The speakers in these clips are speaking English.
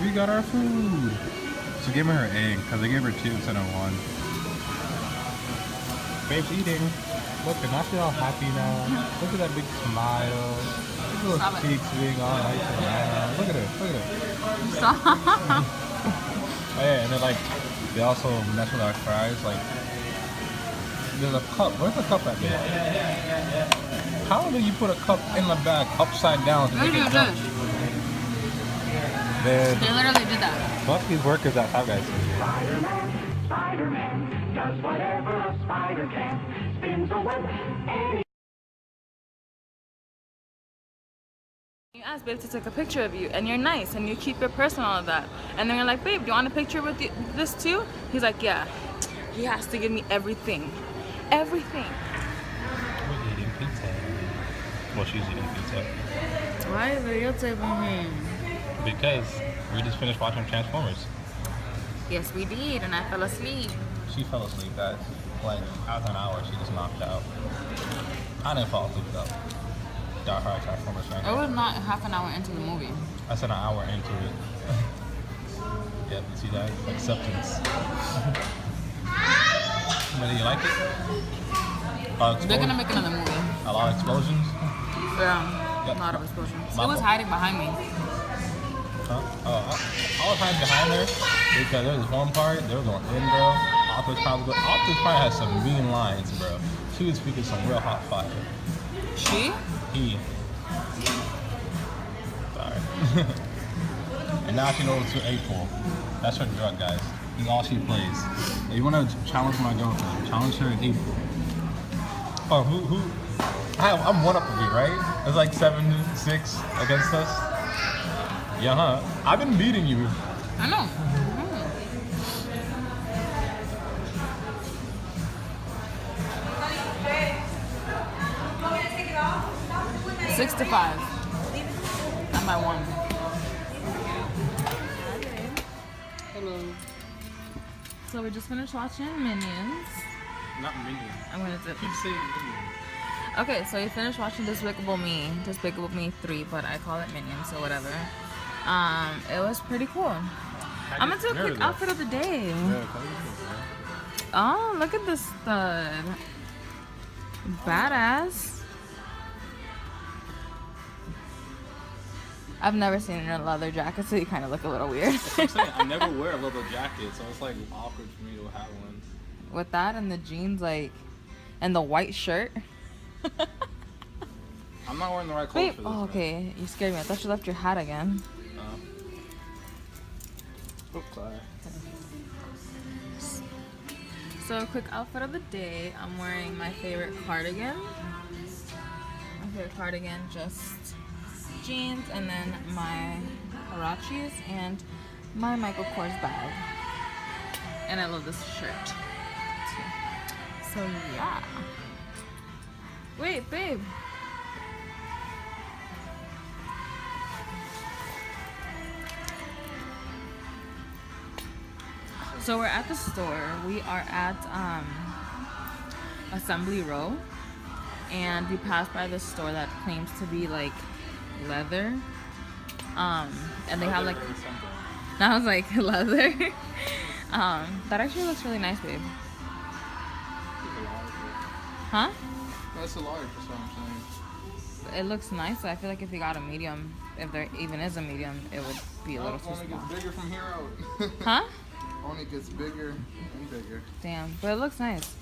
We got our food. She gave me her egg because I gave her 2 instead of 1. Babe's eating. Look, and I feel all happy now. Look at that big smile. Look at those cheeks being all nice and round. Look at her. Look at her. Stop. Oh yeah, and then like they also mess with our fries. Like there's a cup. Where's the cup at? How do you put a cup in the bag upside down to make it jump? They literally did that. Fuck these workers at Five Guys. Spider-Man does whatever a spider can. Spins a web any. You ask babe to take a picture of you, and you're nice, and you keep your purse and all of that. And then you're like, babe, do you want a picture with this too? He's like, yeah. He has to give me everything. Everything. We're eating pizza. Well, she's eating pizza. Why are you videotaping him? Because we just finished watching Transformers. Yes, we did, and I fell asleep. She fell asleep, guys. Like, after an hour, she just knocked out. I didn't fall asleep, though. Die Hard Transformers fan. It was not half an hour into the movie. I said an hour into it. Yep, you see that? Acceptance. But you like it? They're gonna make another movie. A lot of explosions? Yeah, Yep. a lot of explosions. My He was fault. hiding behind me. Huh? I was hiding behind her because there was one part, they were going in, bro. Optimus Prime has some mean lines, bro. She was speaking some real hot fire. She? He. Sorry. And now she knows to April. That's her drug, guys. That's all she plays. If you want to challenge my girlfriend, challenge her in April. Oh, who? I'm one up of you, right? It's like 7-6 against us. Yeah, huh? I've been beating you. I know. 6-5. I'm by 1. Hello. So we just finished watching Minions. Not Minions. I'm gonna do. Keep saying Minions. Okay, so you finished watching Despicable Me 3, but I call it Minions, so whatever. It was pretty cool. I'm gonna do a quick outfit of the day. Oh, look at this stud. Badass. I've never seen a leather jacket, so you kind of look a little weird. I'm saying I never wear a leather jacket, so it's like awkward for me to have one. With that and the jeans, like, and the white shirt. I'm not wearing the right clothes Wait, for this. oh, okay. You scared me. I thought you left your hat again. Oh, sorry. So, quick outfit of the day. I'm wearing my favorite cardigan. My favorite cardigan, just jeans, and then my Huaraches and my Michael Kors bag. And I love this shirt too. So yeah. Wait, babe. So we're at the store. We are at Assembly Row, and we passed by this store that claims to be like leather. And they have like, and I was like, leather. That actually looks really nice, babe. Huh? That's a large, that's what I'm saying. It looks nice. I feel like if you got a medium, if there even is a medium, it would be a little too Only small. gets bigger from here out. Huh? Only gets bigger and bigger. Damn, but it looks nice.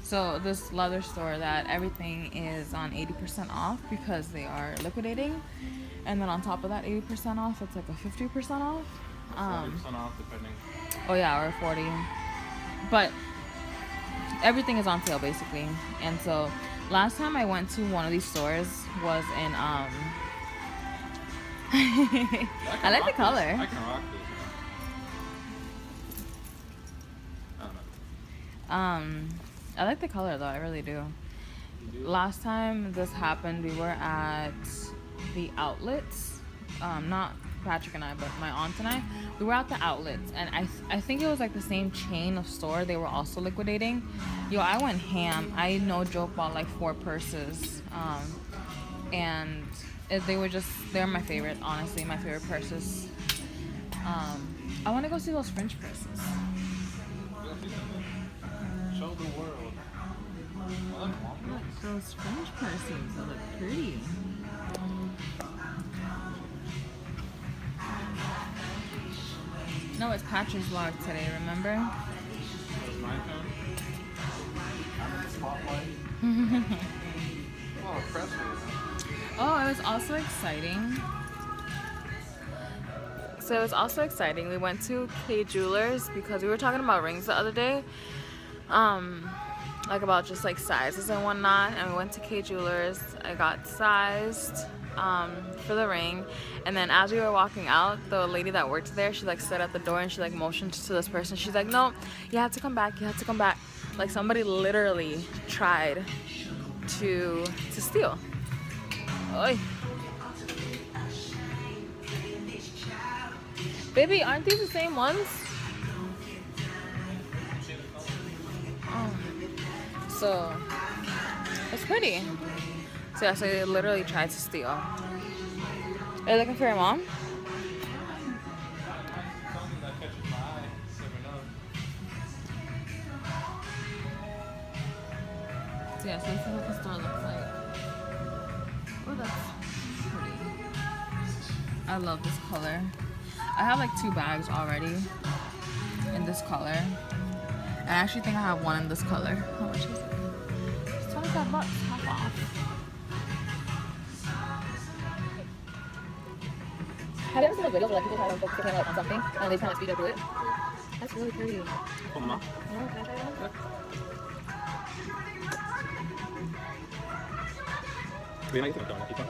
So this leather store that everything is on 80% off because they are liquidating, and then on top of that 80% off, it's like a 50% off. 40% off depending. Oh yeah, or 40. But everything is on sale basically. And so last time I went to one of these stores was in I like the color. I can rock this. I don't know. I like the color though, I really do. Last time this happened, we were at the outlets. Not Patrick and I, but my aunt and I. We were at the outlets, and I think it was like the same chain of store. They were also liquidating. Yo, I went ham. I no joke bought like 4 purses. And they're my favorite, honestly, my favorite purses. I want to go see those French presses. Show the world. Look, those French presses. They look pretty. No, it's Patrick's vlog today, remember? That's my phone. I'm in the spotlight. Oh, presses. Oh, it was also exciting. So it was also exciting. We went to K Jewelers because we were talking about rings the other day. Like about just like sizes and whatnot. And we went to K Jewelers. I got sized for the ring. And then as we were walking out, the lady that worked there, she like stood at the door and she like motioned to this person. She's like, no, you have to come back. You have to come back. Like somebody literally tried to steal. Oy. Baby, aren't these the same ones? Oh. So, it's pretty. So yeah, so they literally tried to steal. Are you looking for your mom? So yeah, so this is what the store looks like. Oh, that's pretty. I love this color. I have like 2 bags already in this color. And I actually think I have one in this color. How much is it? It's $25, half off. Have you ever seen those videos where like people try to focus the camera on something and they try to speed up it? That's really pretty. Oh, Mama. Oh, can I try that? Bien, ahí te lo tengo, aquí está.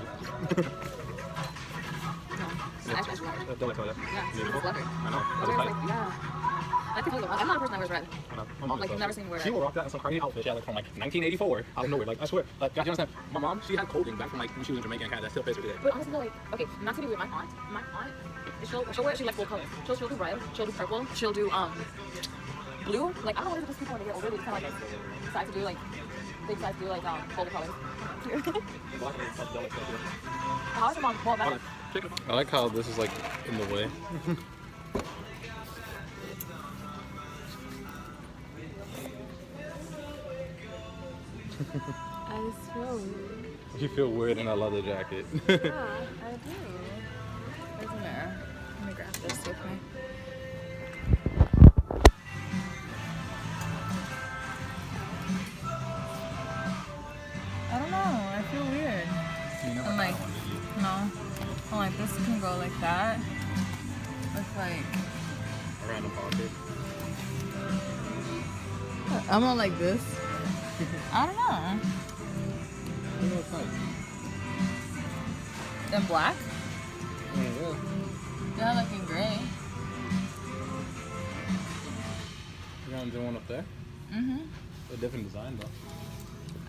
No, it's actually large. Don't let go of that. Yeah, it's Beautiful. leather. I know. I That's was tight. like, yeah. I can tell you, I'm not a person that wears red. I know. My mom Like, does. never seen her wear She it. will rock that in some Cardi outfit. She had like from like 1984 out of nowhere. Like I swear. Like, you understand? My mom, she had clothing back from like when she was in Jamaica and Canada. That still fits her today. But honestly, like, okay, not to be weird, my aunt, she'll wear it, she like full color. She'll do red, she'll do purple, she'll do blue. Like, I don't know what it is with people when they get older, they just kind of like decide to do like, they decide to do like bold colors. Black and stuff, like that. How is your mom? Well, better. I like how this is like in the way. I just feel weird. You feel weird in a leather jacket. Yeah, I do. There's a mirror. Let me grab this with me. I don't know. I feel weird. I'm like, no. I'm like, this can go like that. With like, Around the pocket. I'm not like this. I don't know. I know it's nice. In black? Yeah. Yeah, like in gray. You want to do one up there? Mhm. A different design though.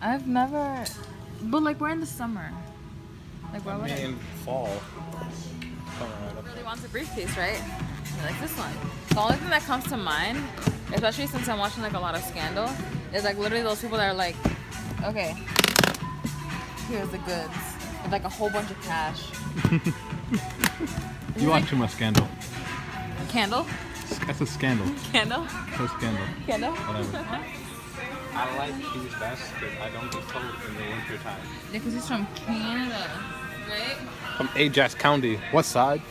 I've never, but like we're in the summer. Like why would I? In fall. Coming right up. Really wants a briefcase, right? I like this one. The only thing that comes to mind, especially since I'm watching like a lot of Scandal, is like literally those people that are like, okay, here's the goods, with like a whole bunch of cash. You watch too much Scandal. Candle? That's a scandal. Candle? So Scandal. Candle? Whatever. I like these best because I don't get cold in the winter time. Yeah, because he's from Canada, right? From Ajax County. What side?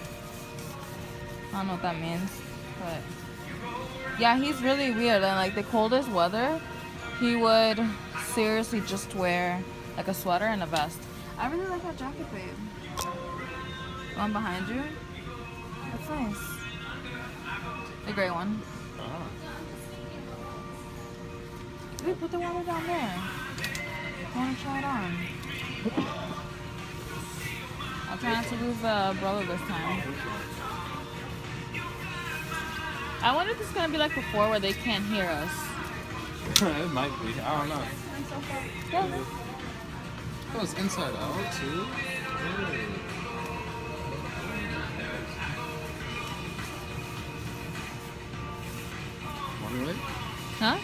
I don't know what that means, but yeah, he's really weird. And like the coldest weather, he would seriously just wear like a sweater and a vest. I really like that jacket, babe. One behind you. That's nice. The gray one. Wait, put the one down there. I want to try it on. I'll try not to lose the umbrella this time. I wonder if this is gonna be like before where they can't hear us. It might be. I don't know. Yeah. Oh, it's inside out too. One way? Huh?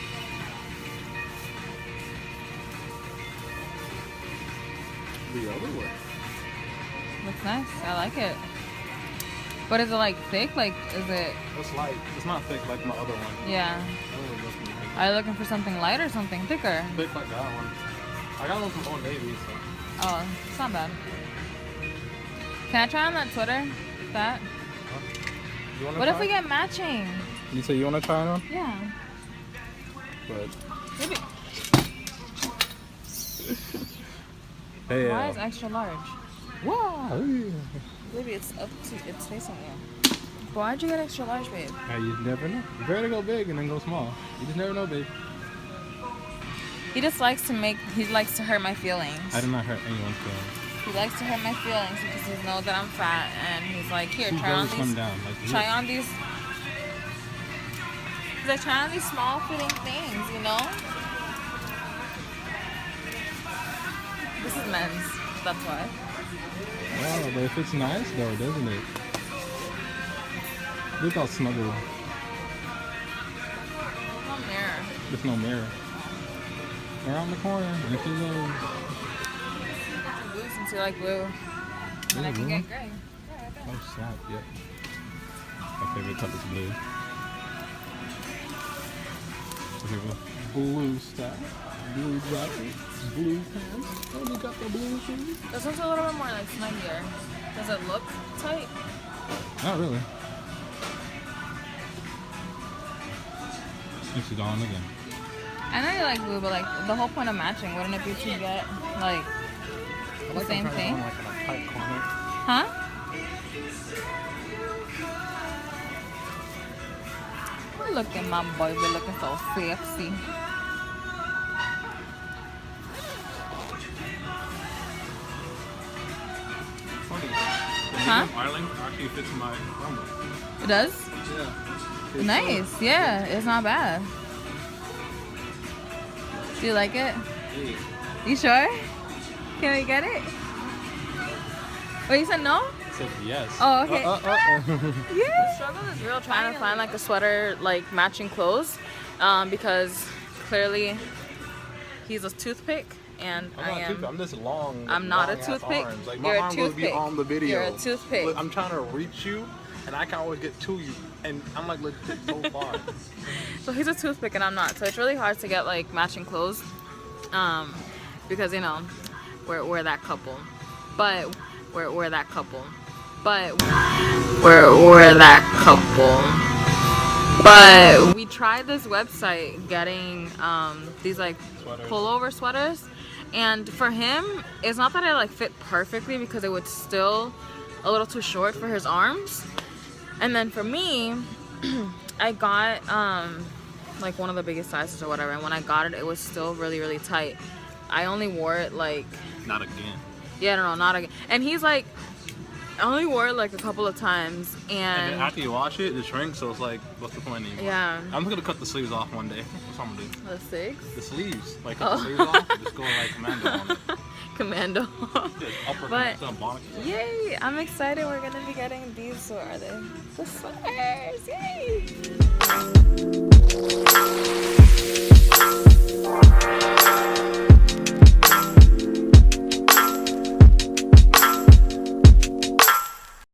The other way. Looks nice. I like it. But is it like thick? Like, is it? It's light. It's not thick like my other one. Yeah. Are you looking for something light or something thicker? Thick like that one. I got one from Old Navy, so. Oh, it's not bad. Can I try on that Twitter? That? You wanna What if try? we get matching? You say you want to try it on? Yeah. But Maybe. hey, Why is extra large? wow. Maybe it's up to it's facing you. Why'd you get extra large, babe? You never know. You better go big and then go small. You just never know, babe. He just likes to hurt my feelings. I did not hurt anyone's feelings. He likes to hurt my feelings because he knows that I'm fat, and he's like, here, She's try on very slimmed these. down. Like, Try on these. He's like, try on these small fitting things, you know? This is men's. That's why. Wow, but if it's nice though, doesn't it? Look how snuggled. No mirror. There's no mirror. Around the corner, if you go. Blue since you like blue. And I can Blue? get gray. Oh, snap, yep. My favorite color is blue. Okay, well, blue stuff, blue jacket, blue pants. Oh, you got the blue shoes? This one's a little bit more like snuggier. Does it look tight? Not really. It's gone again. I know you like blue, but like the whole point of matching, wouldn't it be to get like the same thing? Like in a tight corner. Huh? Look at my boy, we're looking so sexy. Funny. Huh? Ireland actually fits my armor. It does? Yeah. Nice, yeah, it's not bad. Do you like it? You sure? Can we get it? Wait, you said no? I said yes. Oh, okay. Yeah. The struggle is real trying to find like a sweater like matching clothes because clearly he's a toothpick and I am. I'm this long. I'm not a long-ass toothpick. arms. Like, You're a my arm will be toothpick. on the video. You're a toothpick. Look, I'm trying to reach you, and I can always get to you, and I'm like legit so far. So he's a toothpick and I'm not. So it's really hard to get like matching clothes because you know we're that couple. But we're that couple. But we're that couple. But we tried this website getting these like Sweaters. pullover sweaters, and for him it's not that it like fit perfectly because it was still a little too short for his arms. And then for me I got like one of the biggest sizes or whatever, and when I got it it was still really tight. I only wore it like Not again. yeah, no, not again. And he's like, I only wore it like a couple of times, And and then after you wash it, it shrinks. So it's like, what's the point anymore? yeah, I'm just gonna cut the sleeves off one day. That's what I'm gonna do. the six The sleeves, like cut Oh. the sleeves off, just go like commando on it. commando. Just upper But- commando, bottom. Yay! I'm excited. We're gonna be getting these. What are they? The sweaters! Yay!